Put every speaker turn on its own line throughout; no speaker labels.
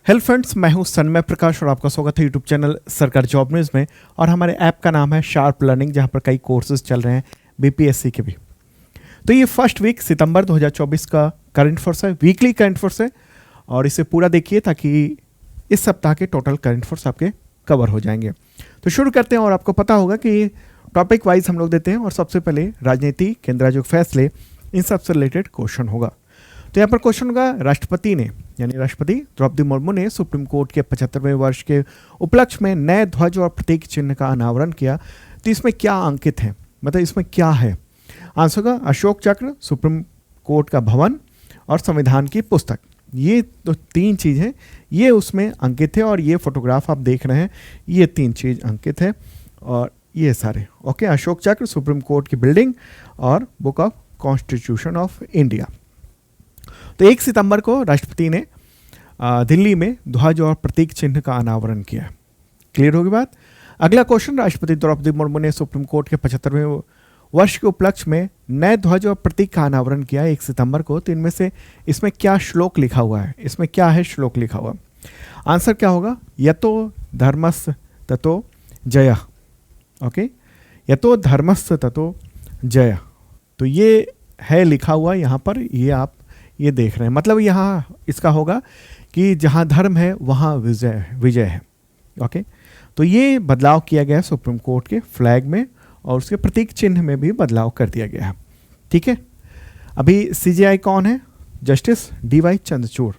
Hello friends, मैं हूं सन्मय प्रकाश और आपका स्वागत है यूट्यूब चैनल सरकार जॉब न्यूज़ में। और हमारे ऐप का नाम है शार्प लर्निंग, जहां पर कई कोर्सेज चल रहे हैं बीपीएससी के भी। तो ये फर्स्ट वीक सितंबर 2024 का करंट अफेयर्स है, वीकली करंट अफेयर्स है, और इसे पूरा देखिए ताकि इस सप्ताह के टोटल करंट अफेयर्स आपके कवर हो जाएंगे। तो शुरू करते हैं। और आपको पता होगा कि टॉपिक वाइज हम लोग देते हैं, और सबसे पहले राजनीति, केंद्र राज्यों के फैसले, इन सबसे रिलेटेड क्वेश्चन होगा। तो यहाँ पर क्वेश्चन होगा, राष्ट्रपति ने यानी राष्ट्रपति द्रौपदी मुर्मू ने सुप्रीम कोर्ट के 75वें वर्ष के उपलक्ष्य में नए ध्वज और प्रतीक चिन्ह का अनावरण किया। तो इसमें क्या अंकित है, मतलब इसमें क्या है? आंसर होगा अशोक चक्र, सुप्रीम कोर्ट का भवन और संविधान की पुस्तक। ये तो तीन चीज़ हैं, ये उसमें अंकित है। और ये फोटोग्राफ आप देख रहे हैं, ये तीन चीज़ अंकित है। और ये सारे ओके, अशोक चक्र, सुप्रीम कोर्ट की बिल्डिंग और book of constitution of India. तो 1 सितंबर को राष्ट्रपति ने दिल्ली में ध्वज और प्रतीक चिन्ह का अनावरण किया। क्लियर होगी बात? अगला क्वेश्चन, राष्ट्रपति द्रौपदी मुर्मू ने सुप्रीम कोर्ट के 75वें वर्ष के उपलक्ष्य में नए ध्वज और प्रतीक का अनावरण किया 1 सितंबर को। तो इनमें से इसमें क्या श्लोक लिखा हुआ है? इसमें क्या है श्लोक लिखा हुआ? आंसर क्या होगा? यतो धर्मस् ततो जय। ओके, यतो धर्मस् ततो जय। तो ये है लिखा हुआ यहाँ पर, ये आप ये देख रहे हैं। मतलब यहाँ इसका होगा कि जहाँ धर्म है वहाँ विजय है। ओके, तो ये बदलाव किया गया सुप्रीम कोर्ट के फ्लैग में, और उसके प्रतीक चिन्ह में भी बदलाव कर दिया गया है। ठीक है, अभी सीजेआई कौन है? Justice DY Chandrachud.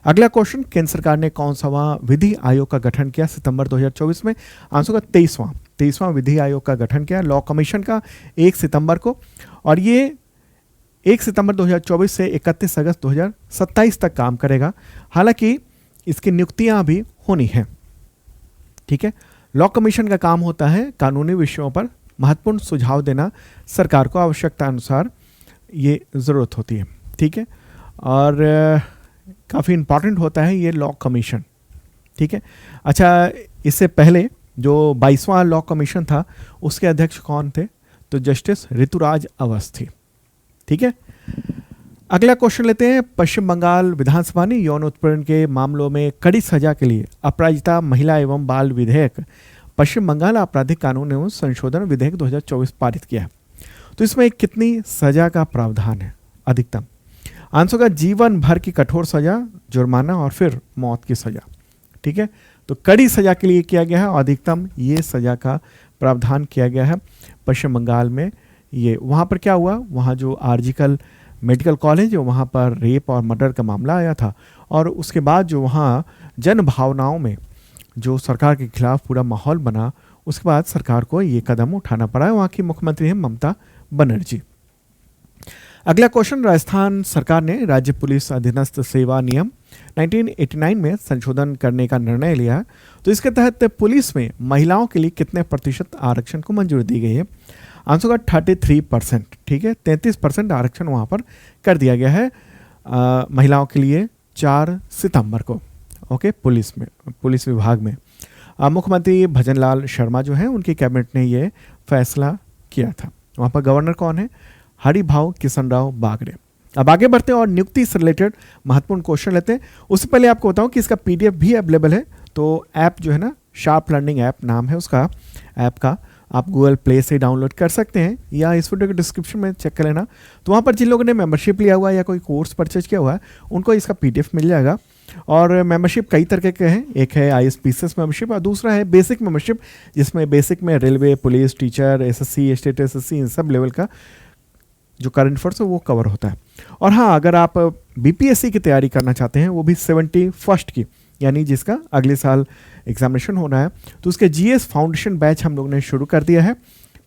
अगला क्वेश्चन, केंद्र सरकार ने कौन सा विधि आयोग का गठन किया सितंबर 2024 में? आंसर का 23वां विधि आयोग का गठन किया लॉ कमीशन का 1 सितंबर को। और ये 1 सितंबर 2024 से 31 अगस्त 2027 तक काम करेगा। हालांकि इसकी नियुक्तियां अभी होनी हैं। ठीक है, लॉ कमीशन का काम होता है कानूनी विषयों पर महत्वपूर्ण सुझाव देना, सरकार को आवश्यकता अनुसार ये ज़रूरत होती है। ठीक है, और काफ़ी इम्पॉर्टेंट होता है ये लॉ कमीशन। ठीक है, अच्छा, इससे पहले जो 22वां लॉ कमीशन था उसके अध्यक्ष कौन थे? तो जस्टिस ऋतुराज अवस्थी। ठीक है, अगला क्वेश्चन लेते हैं। पश्चिम बंगाल विधानसभा ने यौन उत्पीड़न के मामलों में कड़ी सजा के लिए अपराजिता महिला एवं बाल विधेयक पश्चिम बंगाल आपराधिक कानून एवं संशोधन विधेयक 2024 पारित किया है। तो इसमें कितनी सजा का प्रावधान है? अधिकतम। आंसर का जीवन भर की कठोर सजा, जुर्माना और फिर मौत की सजा। ठीक है, तो कड़ी सजा के लिए किया गया है, और अधिकतम ये सजा का प्रावधान किया गया है पश्चिम बंगाल में। ये वहाँ पर क्या हुआ, वहाँ जो आर्जिकल मेडिकल कॉलेज है वहाँ पर रेप और मर्डर का मामला आया था, और उसके बाद जो वहाँ जन भावनाओं में जो सरकार के खिलाफ पूरा माहौल बना, उसके बाद सरकार को ये कदम उठाना पड़ा है। वहाँ की मुख्यमंत्री हैं ममता बनर्जी। अगला क्वेश्चन, राजस्थान सरकार ने राज्य पुलिस अधीनस्थ सेवा नियम 1989 में संशोधन करने का निर्णय लिया है। तो इसके तहत पुलिस में महिलाओं के लिए कितने प्रतिशत आरक्षण को मंजूरी दी गई है? आंसर का 33%। ठीक है, 33% आरक्षण वहाँ पर कर दिया गया है महिलाओं के लिए 4 सितंबर को। ओके, पुलिस विभाग में मुख्यमंत्री भजनलाल शर्मा जो हैं, उनकी कैबिनेट ने ये फैसला किया था। वहाँ पर गवर्नर कौन है? हरिभाऊ किशनराव बागरे। अब आगे बढ़ते हैं और नियुक्ति से रिलेटेड महत्वपूर्ण क्वेश्चन लेते हैं। उससे पहले आपको बताऊं कि इसका पीडीएफ भी अवेलेबल है। तो ऐप जो है ना, शार्प लर्निंग ऐप नाम है उसका, ऐप का, आप गूगल प्ले से डाउनलोड कर सकते हैं, या इस वीडियो के डिस्क्रिप्शन में चेक कर लेना। तो वहाँ पर जिन लोगों ने मेंबरशिप लिया हुआ है या कोई कोर्स परचेज किया हुआ है, उनको इसका पीडीएफ मिल जाएगा। और मेंबरशिप कई तरह के हैं, एक है आईएसपीसीएस मेंबरशिप और दूसरा है बेसिक मेंबरशिप, जिसमें बेसिक में railway, police, teacher, SSC, state SSC, इन सब लेवल का जो करंट अफेयर्स है वो कवर होता है। और हाँ, अगर आप बीपीएससी की तैयारी करना चाहते हैं, वो भी 71st की, यानी जिसका अगले साल एग्जामिनेशन होना है, तो उसके जीएस फाउंडेशन बैच हम लोग ने शुरू कर दिया है।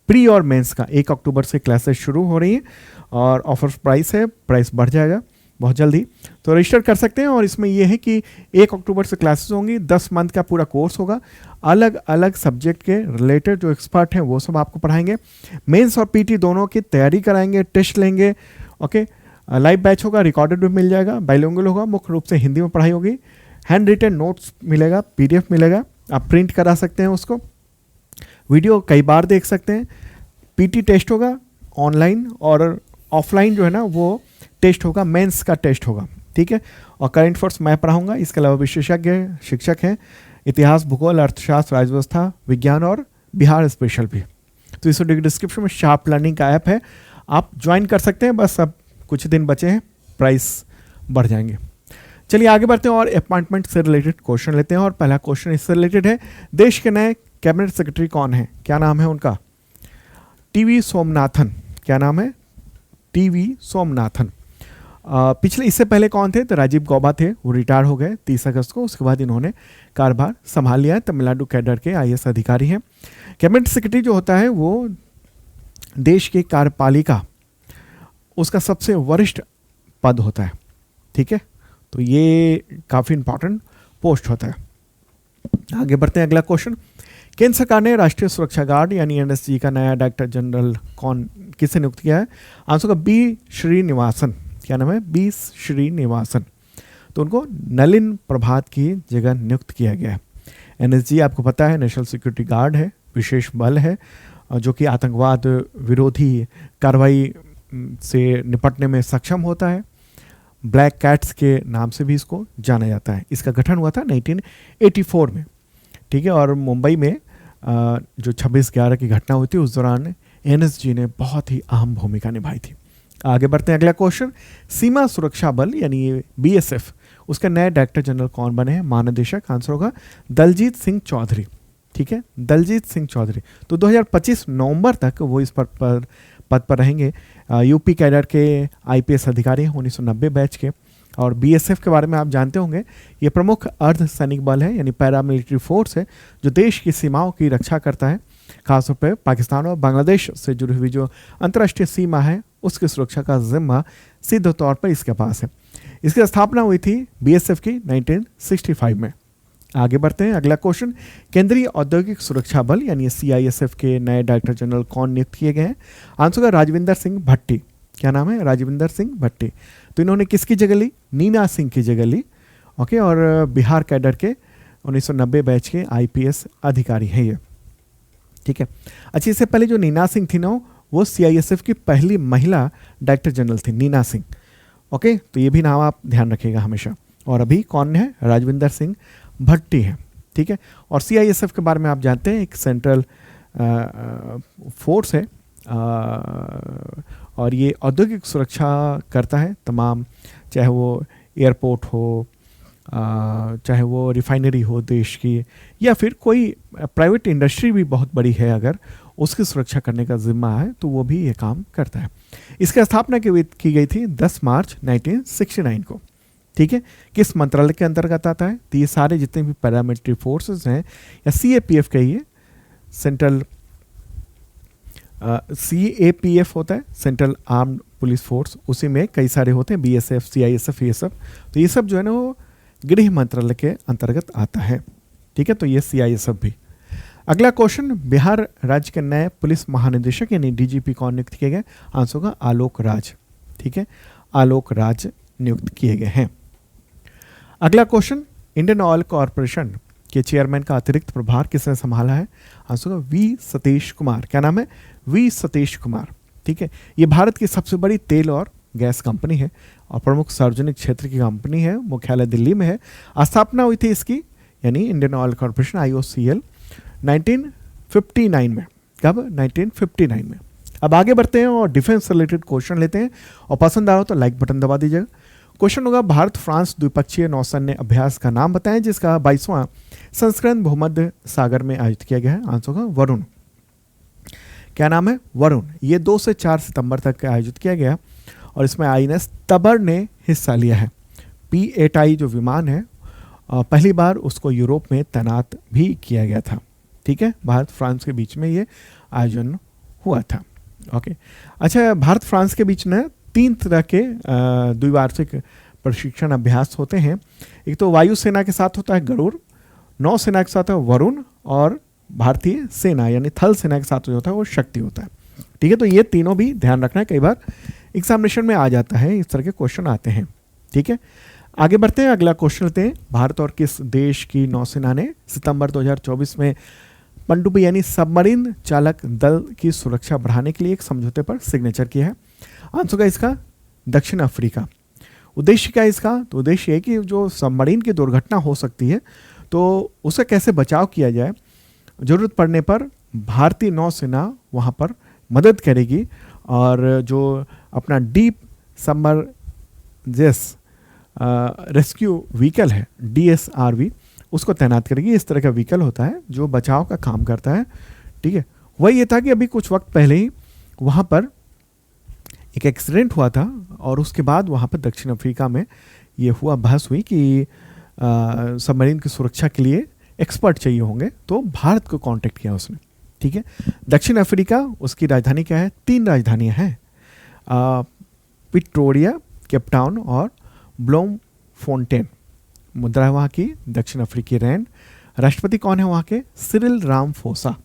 प्री और मेंस का 1 अक्टूबर से क्लासेस शुरू हो रही हैं, और ऑफर प्राइस है, प्राइस बढ़ जाएगा बहुत जल्दी, तो रजिस्टर कर सकते हैं। और इसमें यह है कि 1 अक्टूबर से क्लासेस होंगी, 10 मंथ का पूरा कोर्स होगा, अलग अलग सब्जेक्ट के रिलेटेड जो एक्सपर्ट हैं वो सब आपको पढ़ाएंगे। मेंस और पीटी दोनों की तैयारी कराएंगे, टेस्ट लेंगे। ओके, लाइव बैच होगा, रिकॉर्डेड भी मिल जाएगा, बाइलिंगुअल होगा, मुख्य रूप से हिंदी में पढ़ाई होगी, हैंड रिटन नोट्स मिलेगा, पीडीएफ मिलेगा, आप प्रिंट करा सकते हैं उसको, वीडियो कई बार देख सकते हैं। पीटी टेस्ट होगा ऑनलाइन, और ऑफलाइन जो है ना वो टेस्ट होगा, मेंस का टेस्ट होगा। ठीक है। और करंट अफेयर्स मैं पढ़ाऊंगा, इसके अलावा विशेषज्ञ शिक्षक हैं, इतिहास, भूगोल, अर्थशास्त्र, राज्य व्यवस्था, विज्ञान और बिहार स्पेशल भी। तो इस वीडियो के डिस्क्रिप्शन में शार्प लर्निंग का ऐप है, आप ज्वाइन कर सकते हैं। बस अब कुछ दिन बचे हैं, प्राइस बढ़ जाएंगे। चलिए आगे बढ़ते हैं और अपॉइंटमेंट से रिलेटेड क्वेश्चन लेते हैं। और पहला क्वेश्चन इससे रिलेटेड है, देश के नए कैबिनेट सेक्रेटरी कौन है, क्या नाम है उनका? टीवी सोमनाथन। क्या नाम है? टीवी सोमनाथन। पिछले इससे पहले कौन थे? तो राजीव गौबा थे, वो रिटायर हो गए 30 अगस्त को। उसके बाद इन्होंने कार्यभार संभाल लिया है। तमिलनाडु कैडर के आईएएस अधिकारी हैं। कैबिनेट सेक्रेटरी जो होता है वो देश की कार्यपालिका, उसका सबसे वरिष्ठ पद होता है, ठीक है। तो ये काफ़ी इंपॉर्टेंट पोस्ट होता है। आगे बढ़ते हैं, अगला क्वेश्चन, केंद्र सरकार ने राष्ट्रीय सुरक्षा गार्ड यानी एनएसजी का नया डायरेक्टर जनरल किसे नियुक्त किया है? आंसर का बी श्रीनिवासन। क्या नाम है? बी श्रीनिवासन। तो उनको नलिन प्रभात की जगह नियुक्त किया गया है। एनएसजी आपको पता है नेशनल सिक्योरिटी गार्ड है, विशेष बल है जो कि आतंकवाद विरोधी कार्रवाई से निपटने में सक्षम होता है। ब्लैक कैट्स के नाम से भी इसको जाना जाता है। इसका गठन हुआ था 1984 में, ठीक है। और मुंबई में जो 26/11 की घटना हुई थी उस दौरान एनएसजी ने बहुत ही अहम भूमिका निभाई थी। आगे बढ़ते हैं, अगला क्वेश्चन, सीमा सुरक्षा बल यानी बीएसएफ, उसके नए डायरेक्टर जनरल कौन बने हैं? महानिदेशक। आंसर होगा दलजीत सिंह चौधरी, ठीक है, दलजीत सिंह चौधरी। तो 2025 नवंबर तक वो इस पद पर रहेंगे। यूपी कैडर के आईपीएस अधिकारी हैं, 1990 बैच के। और बीएसएफ के बारे में आप जानते होंगे, ये प्रमुख अर्ध सैनिक बल है यानी पैरामिलिट्री फोर्स है जो देश की सीमाओं की रक्षा करता है। खासतौर पर पाकिस्तान और बांग्लादेश से जुड़ी हुई जो अंतर्राष्ट्रीय सीमा है उसकी सुरक्षा का जिम्मा सीधे तौर पर इसके पास है। इसकी स्थापना हुई थी बीएसएफ की 1965 में। आगे बढ़ते हैं, अगला क्वेश्चन, केंद्रीय औद्योगिक सुरक्षा बल यानी सीआईएसएफ के नए डायरेक्टर जनरल कौन नियुक्त किए गए हैं? आंसर का राजविंदर सिंह भट्टी। क्या नाम है? राजविंदर सिंह भट्टी। तो इन्होंने किसकी जगह ली? नीना सिंह की जगह ली, ओके। और बिहार कैडर के 1990 बैच के आईपीएस अधिकारी हैं ये, ठीक है। अच्छा, इससे पहले जो नीना सिंह थी ना, वो सीआईएसएफ की पहली महिला डायरेक्टर जनरल थी, नीना सिंह, ओके। तो ये भी नाम आप ध्यान रखिएगा हमेशा। और अभी कौन है? राजविंदर सिंह भट्टी है, ठीक है। और सीआईएसएफ के बारे में आप जानते हैं, एक सेंट्रल फोर्स है और ये औद्योगिक सुरक्षा करता है तमाम, चाहे वो एयरपोर्ट हो, चाहे वो रिफाइनरी हो देश की, या फिर कोई प्राइवेट इंडस्ट्री भी बहुत बड़ी है, अगर उसकी सुरक्षा करने का जिम्मा है तो वो भी ये काम करता है। इसकी स्थापना की गई थी 10 मार्च 1969 को, ठीक है। किस मंत्रालय के अंतर्गत आता है? तो ये सारे जितने भी पैरामिलिट्री फोर्सेस हैं या सीएपीएफ कहिए, सेंट्रल सीएपीएफ होता है, सेंट्रल आर्म्ड पुलिस फोर्स, उसी में कई सारे होते हैं, बीएसएफ, सीआईएसएफ, ये सब। तो ये सब जो है ना वो गृह मंत्रालय के अंतर्गत आता है, ठीक है। तो ये सीआईएसएफ भी। अगला क्वेश्चन, बिहार राज्य के नए पुलिस महानिदेशक यानी डीजीपी कौन नियुक्त किए गए? आंसर होगा आलोक राज, ठीक है, आलोक राज नियुक्त किए गए हैं। अगला क्वेश्चन, इंडियन ऑयल कॉरपोरेशन के चेयरमैन का अतिरिक्त प्रभार किसने संभाला है? आंसर होगा वी सतीश कुमार। क्या नाम है? वी सतीश कुमार, ठीक है। ये भारत की सबसे बड़ी तेल और गैस कंपनी है और प्रमुख सार्वजनिक क्षेत्र की कंपनी है, मुख्यालय दिल्ली में है। स्थापना हुई थी इसकी यानी इंडियन ऑयल कॉरपोरेशन IOCL 1959 में। कब? 1959 में। अब आगे बढ़ते हैं और डिफेंस रिलेटेड क्वेश्चन लेते हैं, और पसंद आ रहा हो तो लाइक बटन दबा दीजिएगा। क्वेश्चन होगा, भारत फ्रांस द्विपक्षीय नौसैन्य अभ्यास का नाम बताएं जिसका 22वां संस्करण भूमध्य सागर में आयोजित किया गया है। आंसर होगा वरुण। क्या नाम है? वरुण। ये 2 से 4 सितंबर तक आयोजित किया गया और इसमें INS तबर ने हिस्सा लिया है। P-8I जो विमान है पहली बार उसको यूरोप में तैनात भी किया गया था, ठीक है। भारत फ्रांस के बीच में ये आयोजन हुआ था, ओके। अच्छा, भारत फ्रांस के बीच में 3 तरह के द्विवार्षिक प्रशिक्षण अभ्यास होते हैं। एक तो वायुसेना के साथ होता है गरुड़, नौसेना के साथ है वरुण, और भारतीय सेना यानी थल सेना के साथ जो होता है वो शक्ति होता है, ठीक है। तो ये तीनों भी ध्यान रखना है, कई बार एग्जामिनेशन में आ जाता है, इस तरह के क्वेश्चन आते हैं, ठीक है। आगे बढ़ते हैं, अगला क्वेश्चन लेते हैं। भारत और किस देश की नौसेना ने सितंबर 2024 में पनडुब्बी यानी सबमरीन चालक दल की सुरक्षा बढ़ाने के लिए एक समझौते पर सिग्नेचर किया है? आंसर का इसका दक्षिण अफ्रीका। उद्देश्य क्या है इसका? तो उद्देश्य है कि जो सबमरीन की दुर्घटना हो सकती है तो उसे कैसे बचाव किया जाए, ज़रूरत पड़ने पर भारतीय नौसेना वहाँ पर मदद करेगी और जो अपना डीप सबमर्जेस रेस्क्यू व्हीकल है DSRV उसको तैनात करेगी। इस तरह का व्हीकल होता है जो बचाव का काम करता है, ठीक है। वही ये था कि अभी कुछ वक्त पहले ही वहाँ पर एक एक्सीडेंट हुआ था और उसके बाद वहाँ पर दक्षिण अफ्रीका में ये हुआ, बहस हुई कि सबमरीन की सुरक्षा के लिए एक्सपर्ट चाहिए होंगे, तो भारत को कांटेक्ट किया उसने, ठीक है। दक्षिण अफ्रीका, उसकी राजधानी क्या है? 3 राजधानियां हैं, प्रिटोरिया, केपटाउन और ब्लोमफोंटेन। मुद्रा है वहाँ की दक्षिण अफ्रीकी रैंड। राष्ट्रपति कौन है वहाँ के? Cyril Ramaphosa.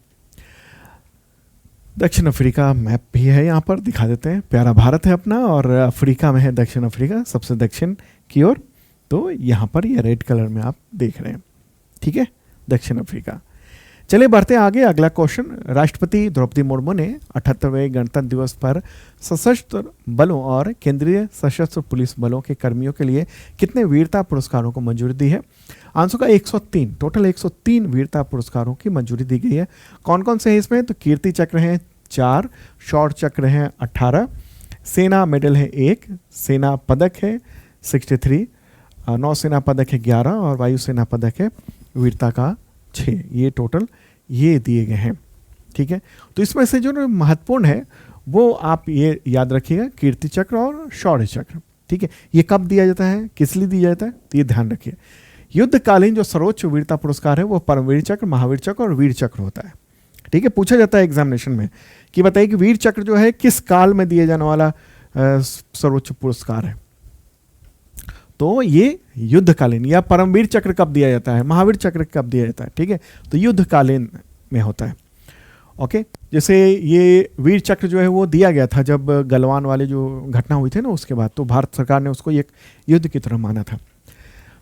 दक्षिण अफ्रीका मैप भी है यहाँ पर, दिखा देते हैं। प्यारा भारत है अपना और अफ्रीका में है दक्षिण अफ्रीका, सबसे दक्षिण की ओर। तो यहाँ पर ये रेड कलर में आप देख रहे हैं, ठीक है, दक्षिण अफ्रीका। चलिए बढ़ते हैं आगे। अगला क्वेश्चन, राष्ट्रपति द्रौपदी मुर्मू ने 78वें गणतंत्र दिवस पर सशस्त्र बलों और केंद्रीय सशस्त्र पुलिस बलों के कर्मियों के लिए कितने वीरता पुरस्कारों को मंजूरी दी है? आंसर का 103, टोटल 103 वीरता पुरस्कारों की मंजूरी दी गई है। कौन कौन से हैं इसमें? तो कीर्ति चक्र हैं 4, शौर्य चक्र हैं 18, सेना मेडल है 1, सेना पदक है 63, नौसेना पदक है 11 और वायुसेना पदक है वीरता का 6। ये टोटल ये दिए गए हैं, ठीक है। तो इसमें से जो महत्वपूर्ण है वो आप ये याद रखिएगा, कीर्ति चक्र और शौर्य चक्र, ठीक है। ये कब दिया जाता है, किस लिए दिया जाता है, तो ये ध्यान रखिए। युद्धकालीन जो सर्वोच्च वीरता पुरस्कार है वो परमवीर चक्र, महावीर चक्र और वीर चक्र होता है, ठीक है। पूछा जाता है एग्जामिनेशन में कि बताइए कि वीर चक्र जो है किस काल में दिए जाने वाला सर्वोच्च पुरस्कार है? तो ये युद्धकालीन। या परमवीर चक्र कब दिया जाता है, महावीर चक्र कब दिया जाता है, ठीक है, तो युद्धकालीन में होता है, ओके। जैसे ये वीर चक्र जो है वो दिया गया था जब गलवान वाले जो घटना हुई थी ना, उसके बाद तो भारत सरकार ने उसको एक युद्ध की तरह माना था।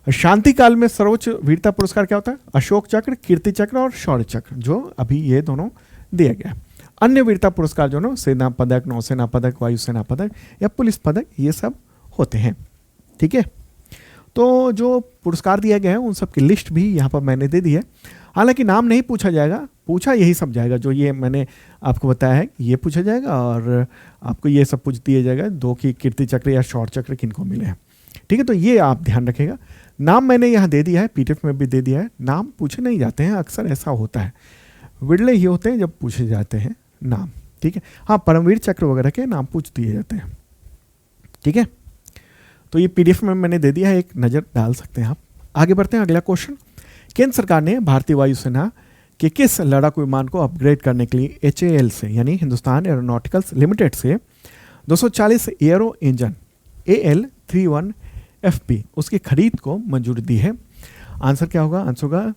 शांति काल में सर्वोच्च वीरता पुरस्कार क्या होता है? अशोक चक्र, कीर्ति चक्र और शौर्य चक्र, जो अभी ये दोनों दिया गया। अन्य वीरता पुरस्कार जो ना सेना पदक, नौसेना पदक, वायुसेना पदक या पुलिस पदक, ये सब होते हैं, ठीक है। तो जो पुरस्कार दिया गया है उन सब की लिस्ट भी यहाँ पर मैंने दे दी है। हालांकि नाम नहीं पूछा जाएगा, पूछा यही सब जाएगा जो ये मैंने आपको बताया है, ये पूछा जाएगा और आपको ये सब पूछ दिया जाएगा 2 की कीर्ति चक्र या शौर्य चक्र किनको मिले हैं, ठीक है। तो ये आप ध्यान रखेगा। नाम मैंने यहाँ दे दिया है, PDF में भी दे दिया है। नाम पूछे नहीं जाते हैं, अक्सर ऐसा होता है, विरले ही होते हैं जब पूछे जाते हैं नाम, ठीक है। हाँ, परमवीर चक्र वगैरह के नाम पूछ दिए जाते हैं, ठीक है। तो ये PDF में मैंने दे दिया है, एक नज़र डाल सकते हैं आप। आगे बढ़ते हैं, अगला क्वेश्चन। केंद्र सरकार ने भारतीय वायुसेना के किस लड़ाकू विमान को अपग्रेड करने के लिए HAL से, यानी हिंदुस्तान एरोनॉटिकल्स लिमिटेड से 240 एयरो इंजन AL-31FP उसकी खरीद को मंजूरी दी है? आंसर क्या होगा? आंसर होगा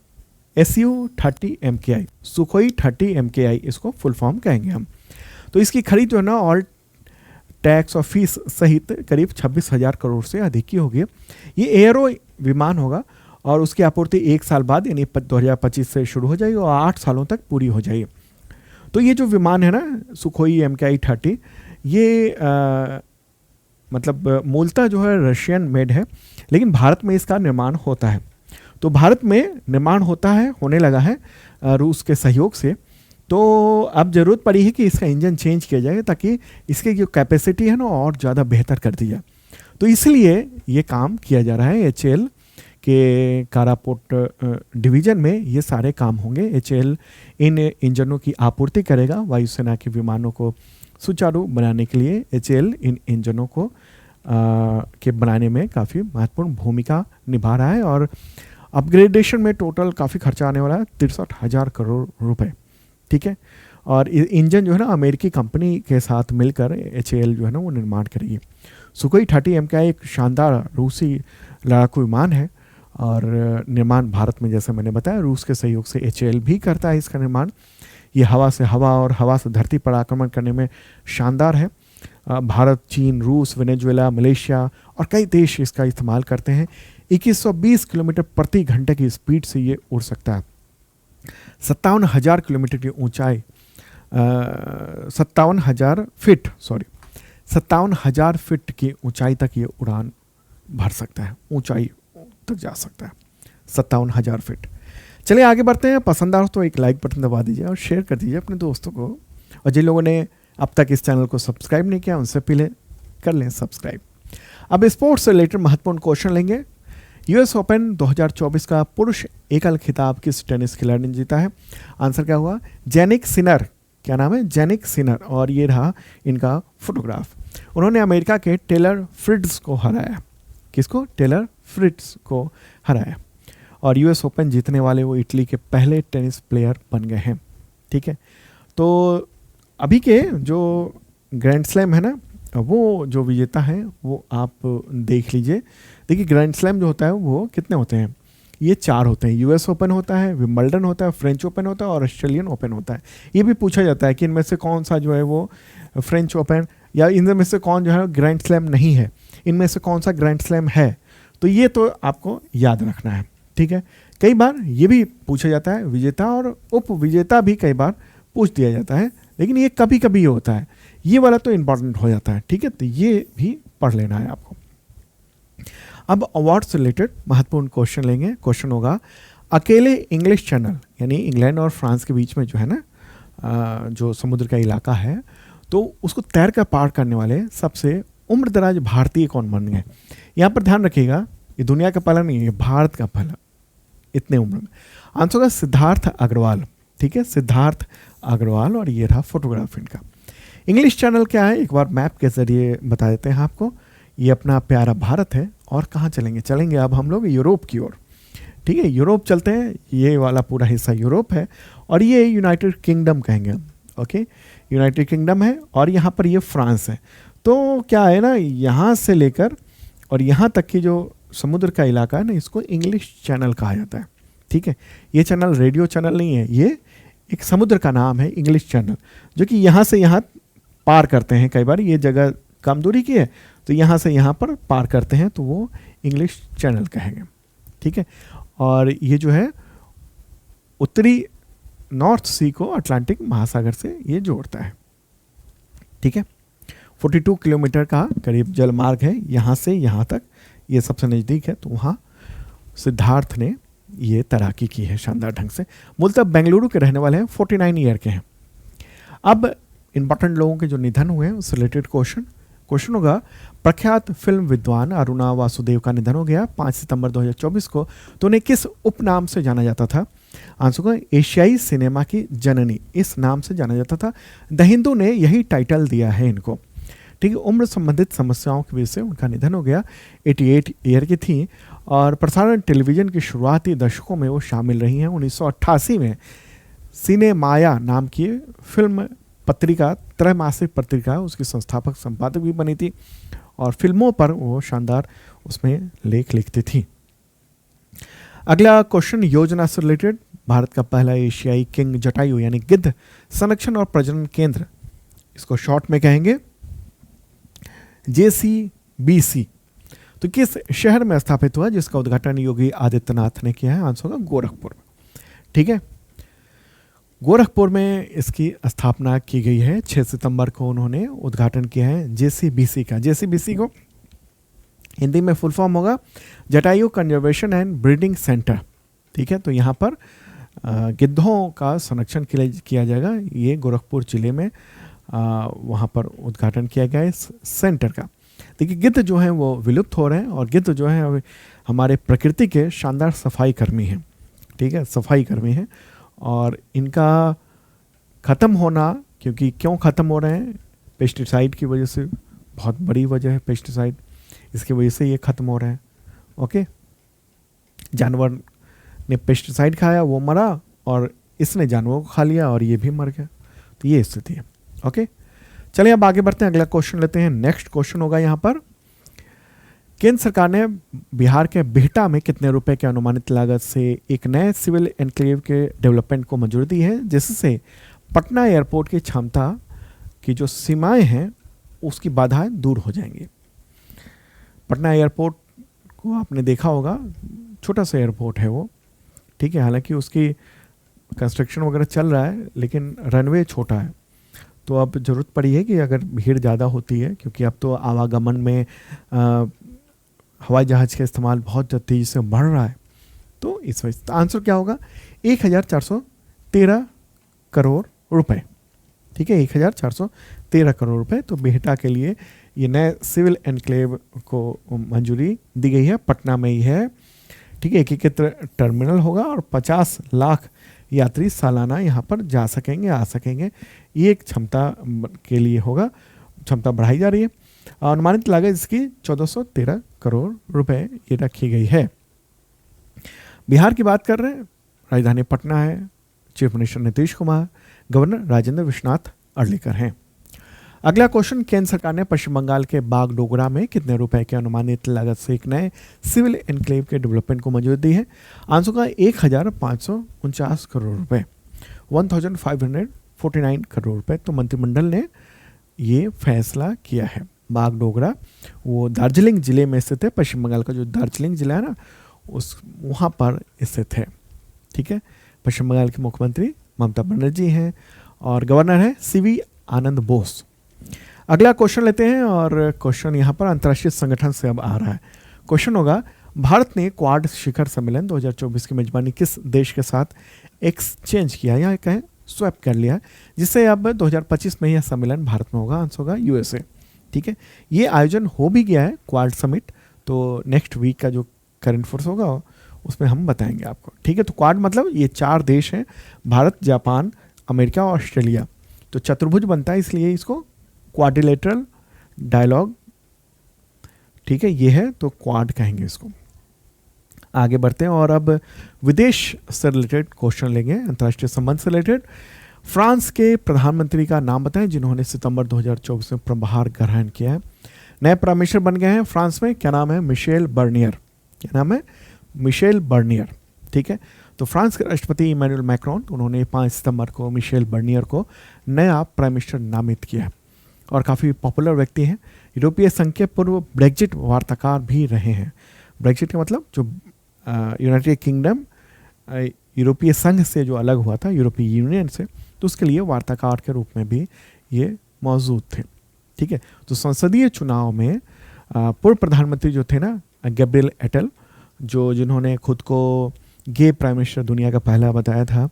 Su-30 MKI, सुखोई 30 MKI, इसको फुल फॉर्म कहेंगे हम। तो इसकी खरीद जो है ना ऑल टैक्स और फीस सहित करीब 26,000 करोड़ से अधिक की होगी। ये एयरो विमान होगा और उसकी आपूर्ति 1 साल बाद यानी 2025 से शुरू हो जाएगी और 8 सालों तक पूरी हो जाएगी। तो ये जो विमान है ना सुखोई MKI 30, ये मतलब मूलतः जो है रशियन मेड है, लेकिन भारत में इसका निर्माण होता है। तो भारत में निर्माण होता है, होने लगा है रूस के सहयोग से। तो अब ज़रूरत पड़ी है कि इसका इंजन चेंज किया जाए ताकि इसकी जो कैपेसिटी है ना और ज़्यादा बेहतर कर दी जाए। तो इसलिए ये काम किया जा रहा है। HAL के कारापोर्ट डिवीज़न में ये सारे काम होंगे। HAL इन इंजनों की आपूर्ति करेगा वायुसेना के विमानों को सुचारू बनाने के लिए। HAL इन इंजनों को के बनाने में काफ़ी महत्वपूर्ण भूमिका निभा रहा है और अपग्रेडेशन में टोटल काफ़ी खर्चा आने वाला है 63,000 करोड़ रुपए, ठीक है। और इंजन जो है ना अमेरिकी कंपनी के साथ मिलकर HAL जो है ना वो निर्माण करेगी। सुखोई 30 MKI एक शानदार रूसी लड़ाकू विमान है और निर्माण भारत में, जैसे मैंने बताया, रूस के सहयोग से HAL भी करता है इसका निर्माण। ये हवा से हवा और हवा से धरती पर आक्रमण करने में शानदार है। भारत, चीन, रूस, वेनेजुएला, मलेशिया और कई देश इसका इस्तेमाल करते हैं। 2120 किलोमीटर प्रति घंटे की स्पीड से ये उड़ सकता है। 57,000 किलोमीटर की ऊंचाई, 57,000 फीट की ऊंचाई तक ये उड़ान भर सकता है, ऊंचाई तक जा सकता है 57,000 फीट। चलिए आगे बढ़ते हैं। पसंद आ तो एक लाइक बटन दबा दीजिए और शेयर कर दीजिए अपने दोस्तों को, और जिन लोगों ने अब तक इस चैनल को सब्सक्राइब नहीं किया उनसे पहले कर लें सब्सक्राइब। अब स्पोर्ट्स से रिलेटेड महत्वपूर्ण क्वेश्चन लेंगे। यूएस ओपन 2024 का पुरुष एकल खिताब किस टेनिस खिलाड़ी ने जीता है? आंसर क्या हुआ? Jannik Sinner. क्या नाम है? Jannik Sinner. और ये रहा इनका फोटोग्राफ। उन्होंने अमेरिका के टेलर फ्रिट्ज को हराया। किसको? टेलर फ्रिट्ज को हराया। और यूएस ओपन जीतने वाले वो इटली के पहले टेनिस प्लेयर बन गए हैं। ठीक है, तो अभी के जो ग्रैंड स्लैम है ना, वो जो विजेता है वो आप देख लीजिए। देखिए ग्रैंड स्लैम जो होता है वो कितने होते हैं? ये 4 होते हैं। यूएस ओपन होता है, विंबलडन होता है, फ्रेंच ओपन होता है और ऑस्ट्रेलियन ओपन होता है। ये भी पूछा जाता है कि इनमें से कौन सा जो है वो फ्रेंच ओपन, या इनमें से कौन जो है ग्रैंड स्लैम नहीं है, इनमें से कौन सा ग्रैंड स्लैम है। तो ये तो आपको याद रखना है। ठीक है, कई बार ये भी पूछा जाता है, विजेता और उप विजेता भी कई बार पूछ दिया जाता है, लेकिन ये कभी कभी होता है। ये वाला तो इंपॉर्टेंट हो जाता है। ठीक है, तो ये भी पढ़ लेना है आपको। अब अवार्ड से रिलेटेड महत्वपूर्ण क्वेश्चन लेंगे। क्वेश्चन होगा, अकेले इंग्लिश चैनल यानी इंग्लैंड और फ्रांस के बीच में जो है ना, जो समुद्र का इलाका है, तो उसको तैर कर पार करने वाले सबसे उम्रदराज भारतीय कौन बन गए? यहाँ पर ध्यान रखिएगा, ये दुनिया का पहला नहीं है, भारत का पहला इतने उम्र में। आंसर होगा सिद्धार्थ अग्रवाल। ठीक है, सिद्धार्थ अग्रवाल। और ये रहा फोटोग्राफ इनका। इंग्लिश चैनल क्या है, एक बार मैप के जरिए बता देते हैं आपको। ये अपना प्यारा भारत है। और कहाँ चलेंगे? चलेंगे अब हम लोग यूरोप की ओर। ठीक है, यूरोप चलते हैं। ये वाला पूरा हिस्सा यूरोप है और ये यूनाइटेड किंगडम कहेंगे। ओके, यूनाइटेड किंगडम है और यहाँ पर ये फ्रांस है। तो क्या है ना, यहाँ से लेकर और यहाँ तक की जो समुद्र का इलाका है ना, इसको इंग्लिश चैनल कहा जाता है। ठीक है, ये चैनल रेडियो चैनल नहीं है, ये एक समुद्र का नाम है इंग्लिश चैनल, जो कि यहाँ से यहाँ पार करते हैं। कई बार ये जगह कम दूरी की है तो यहाँ से यहाँ पर पार करते हैं, तो वो इंग्लिश चैनल कहेंगे। ठीक है, और ये जो है उत्तरी नॉर्थ सी को अटलांटिक महासागर से ये जोड़ता है। ठीक है, 42 किलोमीटर का करीब जल मार्ग है यहाँ से यहाँ तक, ये सबसे नज़दीक है। तो वहाँ सिद्धार्थ ने ये तैराकी की है शानदार ढंग से। मूलतः बेंगलुरु के रहने वाले हैं, 49 ईयर के हैं। अब इंपॉर्टेंट लोगों के जो निधन हुए हैं उससे रिलेटेड क्वेश्चन होगा, प्रख्यात फिल्म विद्वान अरुणा वासुदेव का निधन हो गया 5 सितंबर 2024 को। तो उन्हें किस उपनाम से जाना जाता था? आंसर होगा एशियाई सिनेमा की जननी, इस नाम से जाना जाता था। द हिंदू ने यही टाइटल दिया है इनको। ठीक है, उम्र संबंधित समस्याओं की वजह से उनका निधन हो गया। 88 ईयर की थी और प्रसारण टेलीविजन के शुरुआती दशकों में वो शामिल रही हैं। 1988 में सिनेमाया नाम की फिल्म पत्रिका, त्रैमासिक पत्रिका, उसकी संस्थापक संपादक भी बनी थी और फिल्मों पर वो शानदार उसमें लेख लिखती थी। अगला क्वेश्चन योजना से रिलेटेड। भारत का पहला एशियाई किंग जटायु यानी गिद्ध संरक्षण और प्रजनन केंद्र, इसको शॉर्ट में कहेंगे JCBC, तो किस शहर में स्थापित हुआ जिसका उद्घाटन योगी आदित्यनाथ ने किया है? आंसर होगा गोरखपुर में। ठीक है, गोरखपुर में इसकी स्थापना की गई है। 6 सितंबर को उन्होंने उद्घाटन किया है JCBC का। JCBC को हिंदी में फुल फॉर्म होगा Jatayu conservation and breeding centre. ठीक है, तो यहाँ पर गिद्धों का संरक्षण किया जाएगा। ये गोरखपुर जिले में वहाँ पर उद्घाटन किया गया है इस सेंटर का। देखिए गिद्ध जो हैं वो विलुप्त हो रहे हैं और गिद्ध जो हैं हमारे प्रकृति के शानदार सफाई कर्मी हैं। ठीक है, सफाई कर्मी हैं और इनका ख़त्म होना, क्योंकि क्यों ख़त्म हो रहे हैं? पेस्टिसाइड की वजह से, बहुत बड़ी वजह है पेस्टिसाइड, इसकी वजह से ये ख़त्म हो रहे हैं। ओके, जानवर ने पेस्टिसाइड खाया, वो मरा, और इसने जानवरों को खा लिया और ये भी मर गया। तो ये स्थिति है। ओके, चलिए अब आगे बढ़ते हैं, अगला क्वेश्चन लेते हैं। नेक्स्ट क्वेश्चन होगा यहाँ पर, केंद्र सरकार ने बिहार के बिहटा में कितने रुपए के अनुमानित लागत से एक नए सिविल एनक्लेव के डेवलपमेंट को मंजूरी दी है, जिससे पटना एयरपोर्ट की क्षमता की जो सीमाएं हैं उसकी बाधाएं दूर हो जाएंगी। पटना एयरपोर्ट को आपने देखा होगा, छोटा सा एयरपोर्ट है वो। ठीक है, हालांकि उसकी कंस्ट्रक्शन वगैरह चल रहा है लेकिन रनवे छोटा है। तो अब ज़रूरत पड़ी है कि अगर भीड़ ज़्यादा होती है, क्योंकि अब तो आवागमन में हवाई जहाज़ का इस्तेमाल बहुत तेज़ी से बढ़ रहा है, तो इस वजह से आंसर क्या होगा 1413 करोड़ रुपए। ठीक है, 1413 करोड़ रुपए। तो बिहटा के लिए ये नए सिविल एनक्लेव को मंजूरी दी गई है, पटना में ही है। ठीक है, एकीकृत टर्मिनल होगा और 50 लाख यात्री सालाना यहाँ पर जा सकेंगे, आ सकेंगे। ये एक क्षमता के लिए होगा, क्षमता बढ़ाई जा रही है। अनुमानित लागत इसकी 1413 करोड़ रुपए ये रखी गई है। बिहार की बात कर रहे हैं, राजधानी पटना है, chief minister Nitish Kumar, governor Rajendra Vishwanath Arlekar हैं। अगला क्वेश्चन, केंद्र सरकार ने पश्चिम बंगाल के बागडोगरा में कितने रुपए के अनुमानित लागत से एक नए सिविल एनक्लेव के डेवलपमेंट को मंजूरी दी है? आंसर का 1549 करोड़ रुपए, 1549 करोड़ रुपए। तो मंत्रिमंडल ने ये फैसला किया है। बागडोगरा वो दार्जिलिंग जिले में स्थित है, पश्चिम बंगाल का जो दार्जिलिंग जिला है ना, उस वहाँ पर स्थित है। ठीक है, पश्चिम बंगाल के मुख्यमंत्री ममता बनर्जी हैं और गवर्नर है सीवी आनंद बोस। अगला क्वेश्चन लेते हैं और क्वेश्चन यहाँ पर अंतर्राष्ट्रीय संगठन से अब आ रहा है। क्वेश्चन होगा, भारत ने क्वाड शिखर सम्मेलन 2024 की मेजबानी किस देश के साथ एक्सचेंज किया या कहें स्वैप कर लिया, जिससे अब 2025 में यह सम्मेलन भारत में होगा? आंसर होगा यूएसए। ठीक है, ये आयोजन हो भी गया है क्वाड समिट, तो नेक्स्ट वीक का जो करंट फोर्स होगा उसमें हम बताएंगे आपको। ठीक है, तो क्वाड मतलब ये 4 देश हैं, भारत, जापान, अमेरिका और ऑस्ट्रेलिया। तो चतुर्भुज बनता है, इसलिए इसको क्वाड्रिलेटरल डायलॉग, ठीक है, ये है तो क्वाड कहेंगे इसको। आगे बढ़ते हैं और अब विदेश से रिलेटेड क्वेश्चन लेंगे, अंतर्राष्ट्रीय संबंध से रिलेटेड। फ्रांस के प्रधानमंत्री का नाम बताएं जिन्होंने सितंबर 2024 में प्रभार ग्रहण किया है। नए प्राइम मिनिस्टर बन गए हैं फ्रांस में, क्या नाम है? Michel Barnier. क्या नाम है? Michel Barnier. ठीक है, तो फ्रांस के राष्ट्रपति इमैनुअल मैक्रोन, उन्होंने 5 सितंबर को मिशेल बर्नियर को नया प्राइम मिनिस्टर नामित किया है और काफ़ी पॉपुलर व्यक्ति हैं। यूरोपीय संघ के पूर्व ब्रेग्जिट वार्ताकार भी रहे हैं। ब्रेग्जिट का मतलब जो यूनाइटेड किंगडम यूरोपीय संघ से जो अलग हुआ था, यूरोपीय यूनियन से, तो उसके लिए वार्ताकार के रूप में भी ये मौजूद थे। ठीक है, तो संसदीय चुनाव में पूर्व प्रधानमंत्री जो थे ना, गैब्रियल एटल, जिन्होंने खुद को गे प्राइम मिनिस्टर दुनिया का पहला बताया था,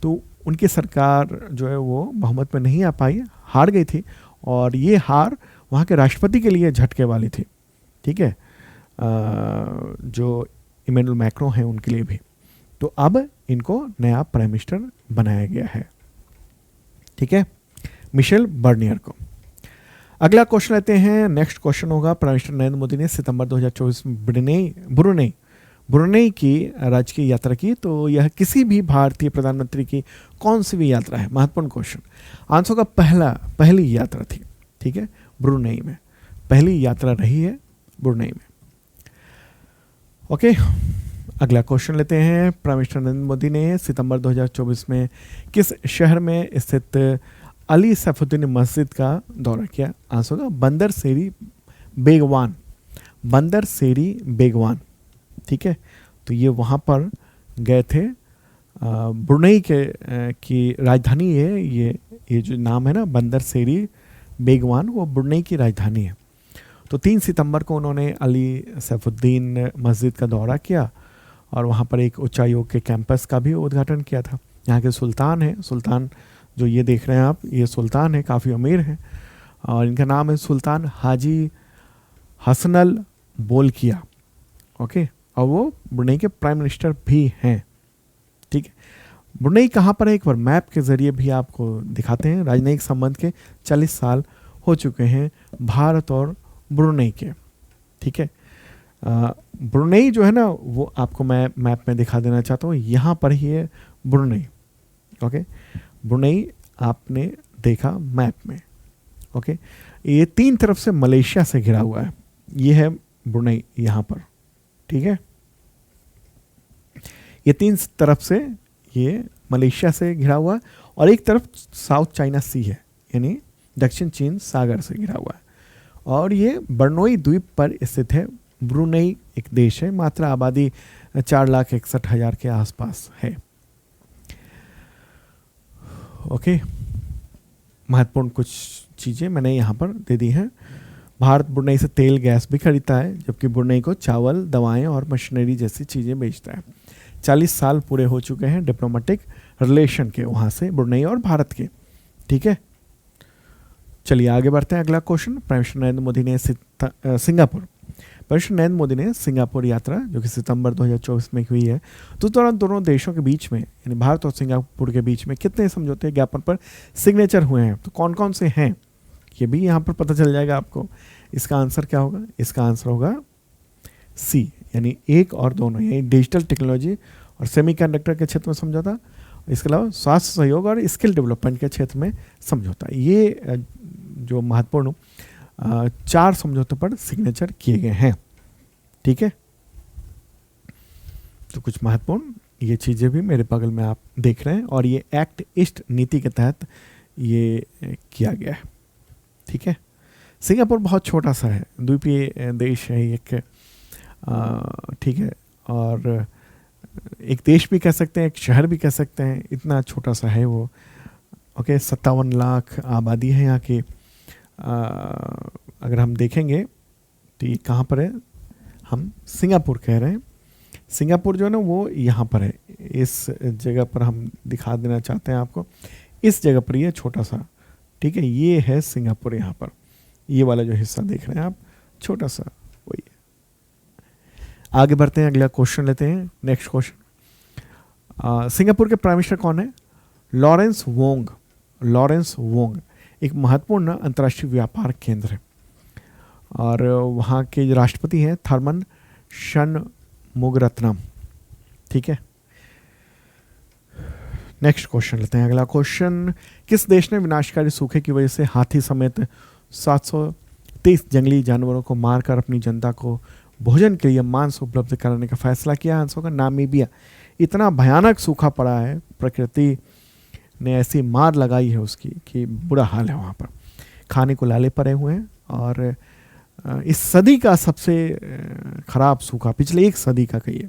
तो उनकी सरकार जो है वो बहुमत में नहीं आ पाई, हार गई थी और ये हार वहाँ के राष्ट्रपति के लिए झटके वाली थी। ठीक है, जो इमैनुअल मैक्रोन हैं उनके लिए भी। तो अब इनको नया प्राइम मिनिस्टर बनाया गया है। ठीक है, मिशेल बर्नियर को। अगला क्वेश्चन लेते हैं, नेक्स्ट क्वेश्चन होगा, प्राइम मिनिस्टर नरेंद्र मोदी ने सितंबर 2024 में ब्रुनेई की राजकीय यात्रा की, तो यह किसी भी भारतीय प्रधानमंत्री की कौन सी भी यात्रा है? महत्वपूर्ण क्वेश्चन। आंसर का पहली यात्रा थी। ठीक है, ब्रुनेई में पहली यात्रा रही है ब्रुनेई में। ओके, अगला क्वेश्चन लेते हैं, प्राइम मिनिस्टर नरेंद्र मोदी ने सितंबर 2024 में किस शहर में स्थित अली सैफुद्दीन मस्जिद का दौरा किया? आंसर होगा बंदर सेरी बेगवान। बंदर सेरी बेगवान। ठीक है, तो ये वहाँ पर गए थे। ब्रुनेई की राजधानी है ये जो नाम है ना, बंदर सेरी बेगवान, वो ब्रुनेई की राजधानी है। तो 3 सितंबर को उन्होंने अली सैफुद्दीन मस्जिद का दौरा किया और वहाँ पर एक उच्चायोग के कैंपस का भी उद्घाटन किया था। यहाँ के सुल्तान हैं, सुल्तान जो ये देख रहे हैं आप, ये सुल्तान है, काफ़ी अमीर हैं और इनका नाम है सुल्तान हाजी हसनल बोलकिया। ओके, और वो ब्रुनेई के प्राइम मिनिस्टर भी हैं। ठीक है, ब्रुनेई कहाँ पर है एक बार मैप के ज़रिए भी आपको दिखाते हैं। राजनयिक संबंध के 40 साल हो चुके हैं भारत और ब्रुनेई के। ठीक है, ब्रुनेई जो है ना, वो आपको मैं मैप में दिखा देना चाहता हूँ। यहाँ पर ही है ब्रुनेई। ओके, ब्रुनेई आपने देखा मैप में। ओके, ये 3 तरफ से मलेशिया से घिरा हुआ है। ये है ब्रुनेई यहाँ पर। ठीक है, ये 3 तरफ से ये मलेशिया से घिरा हुआ है और एक तरफ साउथ चाइना सी है, यानी दक्षिण चीन सागर से घिरा हुआ है। और ये बर्नोई द्वीप पर स्थित है। ब्रुनेई एक देश है, मात्र आबादी 4,61,000 के आसपास है। ओके, महत्वपूर्ण कुछ चीज़ें मैंने यहाँ पर दे दी हैं। भारत ब्रुनेई से तेल गैस भी खरीदता है, जबकि ब्रुनेई को चावल, दवाएं और मशीनरी जैसी चीज़ें बेचता है। 40 साल पूरे हो चुके हैं डिप्लोमेटिक रिलेशन के वहाँ से ब्रुनेई और भारत के। ठीक है, चलिए आगे बढ़ते हैं। अगला question, prime minister Narendra Modi ने सिंगापुर यात्रा जो कि सितंबर 2024 में हुई है, तो दोनों देशों के बीच में यानी भारत और सिंगापुर के बीच में कितने समझौते ज्ञापन पर सिग्नेचर हुए हैं, तो कौन कौन से हैं ये भी यहाँ पर पता चल जाएगा आपको। इसका आंसर क्या होगा? इसका आंसर होगा सी, यानी 1 और 2, यानी डिजिटल टेक्नोलॉजी और सेमीकंडक्टर के क्षेत्र में समझौता, इसके अलावा स्वास्थ्य सहयोग और स्किल डेवलपमेंट के क्षेत्र में समझौता। ये जो महत्वपूर्ण 4 समझौतों पर सिग्नेचर किए गए हैं। ठीक है, तो कुछ महत्वपूर्ण ये चीज़ें भी मेरे बगल में आप देख रहे हैं, और ये एक्ट ईस्ट नीति के तहत ये किया गया है। ठीक है, सिंगापुर बहुत छोटा सा है, द्वीपीय देश है एक, ठीक है, और एक देश भी कह सकते हैं, एक शहर भी कह सकते हैं, इतना छोटा सा है वो। ओके, 57 लाख आबादी है यहाँ की। अगर हम देखेंगे तो ये कहाँ पर है, हम सिंगापुर कह रहे हैं। सिंगापुर जो है ना वो यहाँ पर है, इस जगह पर हम दिखा देना चाहते हैं आपको, इस जगह पर ये छोटा सा। ठीक है, ये है सिंगापुर यहाँ पर, ये वाला जो हिस्सा देख रहे हैं आप छोटा सा वही है। आगे बढ़ते हैं, अगला क्वेश्चन लेते हैं। नेक्स्ट क्वेश्चन, सिंगापुर के प्राइम मिनिस्टर कौन है? लॉरेंस वोंग एक महत्वपूर्ण अंतर्राष्ट्रीय व्यापार केंद्र है, और वहाँ के जो राष्ट्रपति हैं थर्मन शनमुगारत्नम। ठीक है, नेक्स्ट क्वेश्चन लेते हैं। अगला क्वेश्चन, किस देश ने विनाशकारी सूखे की वजह से हाथी समेत 730 जंगली जानवरों को मारकर अपनी जनता को भोजन के लिए मांस उपलब्ध कराने का फैसला किया? आंसर होगा नामीबिया। इतना भयानक सूखा पड़ा है, प्रकृति ने ऐसी मार लगाई है उसकी कि बुरा हाल है वहाँ पर, खाने को लाले पड़े हुए हैं। और इस सदी का सबसे ख़राब सूखा, पिछले 1 सदी का कहिए,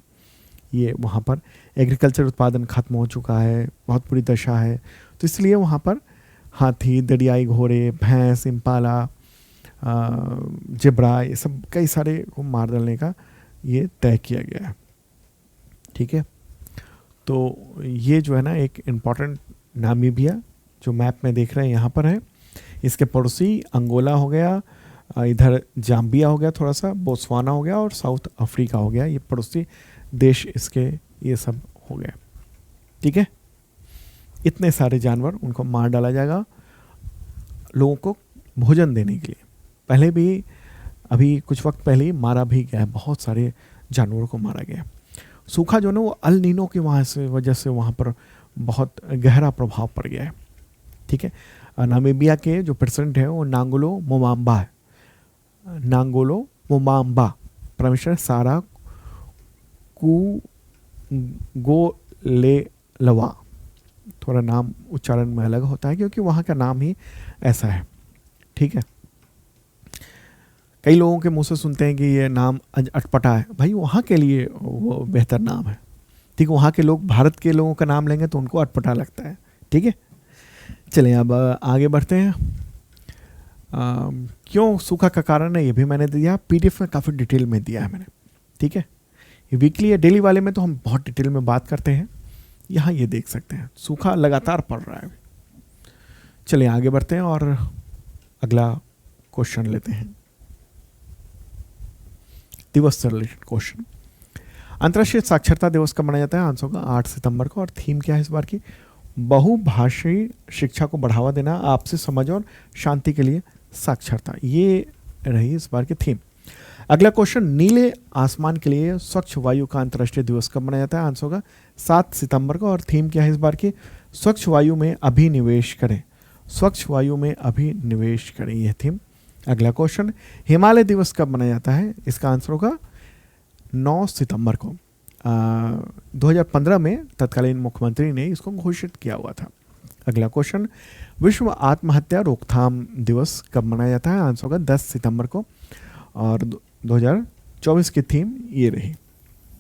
ये वहाँ पर एग्रीकल्चर उत्पादन खत्म हो चुका है, बहुत बुरी दशा है। तो इसलिए वहाँ पर हाथी, दरियाई घोड़े, भैंस, इम्पाला, जेब्रा, ये सब कई सारे को मार डालने का ये तय किया गया है। ठीक है, तो ये जो है ना एक इम्पॉर्टेंट नामीबिया जो मैप में देख रहे हैं यहाँ पर है, इसके पड़ोसी अंगोला हो गया, इधर जाम्बिया हो गया, थोड़ा सा बोत्सवाना हो गया, और साउथ अफ्रीका हो गया, ये पड़ोसी देश इसके ये सब हो गए। ठीक है, इतने सारे जानवर उनको मार डाला जाएगा लोगों को भोजन देने के लिए। पहले भी, अभी कुछ वक्त पहले ही मारा भी गया है, बहुत सारे जानवरों को मारा गया। सूखा जो है ना वो अल नीनो की वजह से वहाँ पर बहुत गहरा प्रभाव पड़ गया है। ठीक है, नामीबिया के जो प्रेसिडेंट है वो नांगोलो मोमाम्बा है, प्राइम मिनिस्टर सारा कुगोलेलवा। थोड़ा नाम उच्चारण में अलग होता है क्योंकि वहाँ का नाम ही ऐसा है। ठीक है, कई लोगों के मुंह से सुनते हैं कि ये नाम अटपटा है, भाई वहाँ के लिए वो बेहतर नाम है। ठीक है, वहाँ के लोग भारत के लोगों का नाम लेंगे तो उनको अटपटा लगता है। ठीक है, चलिए अब आगे बढ़ते हैं। क्यों सूखा का कारण है ये भी मैंने दिया, पीडीएफ में काफ़ी डिटेल में दिया है मैंने। ठीक है, ये वीकली या डेली वाले में तो हम बहुत डिटेल में बात करते हैं, यहाँ ये देख सकते हैं सूखा लगातार पड़ रहा है। चलिए आगे बढ़ते हैं और अगला क्वेश्चन लेते हैं, दिवस से रिलेटेड क्वेश्चन। अंतर्राष्ट्रीय साक्षरता दिवस कब मनाया जाता है? आंसर होगा 8 सितंबर को। और थीम क्या है इस बार की? बहुभाषी शिक्षा को बढ़ावा देना, आपसी समझ और शांति के लिए साक्षरता, ये रही इस बार की थीम। अगला क्वेश्चन, नीले आसमान के लिए स्वच्छ वायु का अंतर्राष्ट्रीय दिवस कब मनाया जाता है? आंसर होगा 7 सितंबर को। और थीम क्या है इस बार की? स्वच्छ वायु में अभिनिवेश करें, स्वच्छ वायु में अभिनिवेश करें, यह थीम। अगला क्वेश्चन, हिमालय दिवस कब मनाया जाता है? इसका आंसर होगा 9 सितंबर को। 2015 में तत्कालीन मुख्यमंत्री ने इसको घोषित किया हुआ था। अगला क्वेश्चन, विश्व आत्महत्या रोकथाम दिवस कब मनाया जाता है? आंसर होगा 10 सितंबर को। और 2024 की थीम ये रही।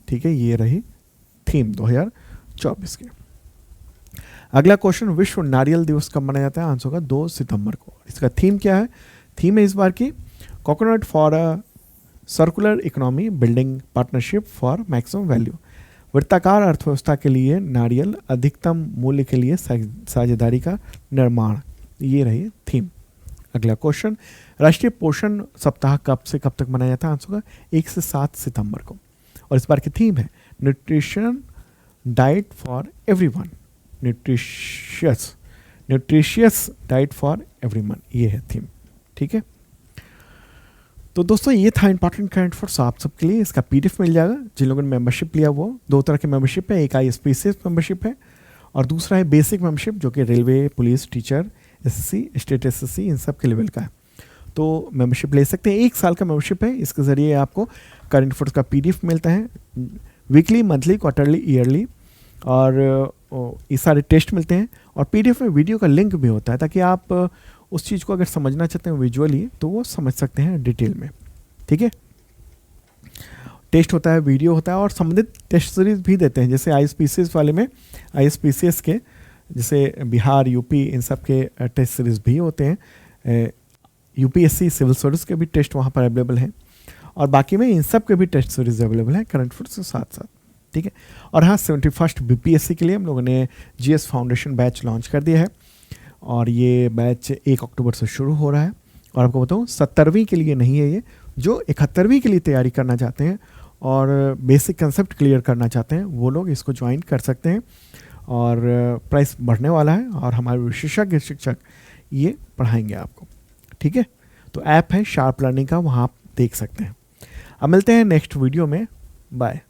ठीक है, ये रही थीम 2024 की। अगला क्वेश्चन, विश्व नारियल दिवस कब मनाया जाता है? आंसर होगा 2 सितंबर को। इसका थीम क्या है? थीम है इस बार की coconut for a circular economy building partnership for maximum value, वृत्ताकार अर्थव्यवस्था के लिए नारियल अधिकतम मूल्य के लिए साझेदारी का निर्माण। ये रही थीम। अगला क्वेश्चन, राष्ट्रीय पोषण सप्ताह कब से कब तक मनाया जाता है? आंसर होगा 1 से 7 सितंबर को। और इस बार की थीम है nutrition diet for everyone, nutritious diet for everyone, ये है थीम। ठीक है, तो दोस्तों ये था इंपॉर्टेंट करंट अफेयर्स आप सबके लिए। इसका पीडीएफ मिल जाएगा जिन लोगों ने मेंबरशिप लिया। वो 2 तरह की मेंबरशिप है, एक ISPCS मेंबरशिप है और दूसरा है बेसिक मेंबरशिप जो कि railway, police, teacher, SSC, state SSC इन सब के लेवल का है। तो मेंबरशिप ले सकते हैं, 1 साल का मेंबरशिप है। इसके ज़रिए आपको करंट अफेयर्स का पीडीएफ मिलता है वीकली, मंथली, क्वार्टरली, ईयरली, और ये सारे टेस्ट मिलते हैं। और पीडीएफ में वीडियो का लिंक भी होता है ताकि आप उस चीज़ को अगर समझना चाहते हैं विजुअली तो वो समझ सकते हैं डिटेल में। ठीक है, टेस्ट होता है, वीडियो होता है और संबंधित टेस्ट सीरीज भी देते हैं। जैसे ISPCS वाले में ISPCS के जैसे बिहार, यूपी इन सब के टेस्ट सीरीज भी होते हैं। UPSC सिविल सर्विस के भी टेस्ट वहाँ पर अवेलेबल हैं और बाकी में इन सब के भी टेस्ट सीरीज अवेलेबल हैं करंट अफेयर्स के साथ साथ। ठीक है, और हाँ 71st BPSC के लिए हम लोगों ने GS फाउंडेशन बैच लॉन्च कर दिया है और ये बैच 1 अक्टूबर से शुरू हो रहा है। और आपको बताऊँ 70वीं के लिए नहीं है, ये जो 71वीं के लिए तैयारी करना चाहते हैं और बेसिक कंसेप्ट क्लियर करना चाहते हैं वो लोग इसको ज्वाइन कर सकते हैं। और प्राइस बढ़ने वाला है और हमारे विशेषज्ञ शिक्षक ये पढ़ाएंगे आपको। ठीक है, तो ऐप है शार्प लर्निंग का, वहाँ आप देख सकते हैं। अब मिलते हैं नेक्स्ट वीडियो में, बाय।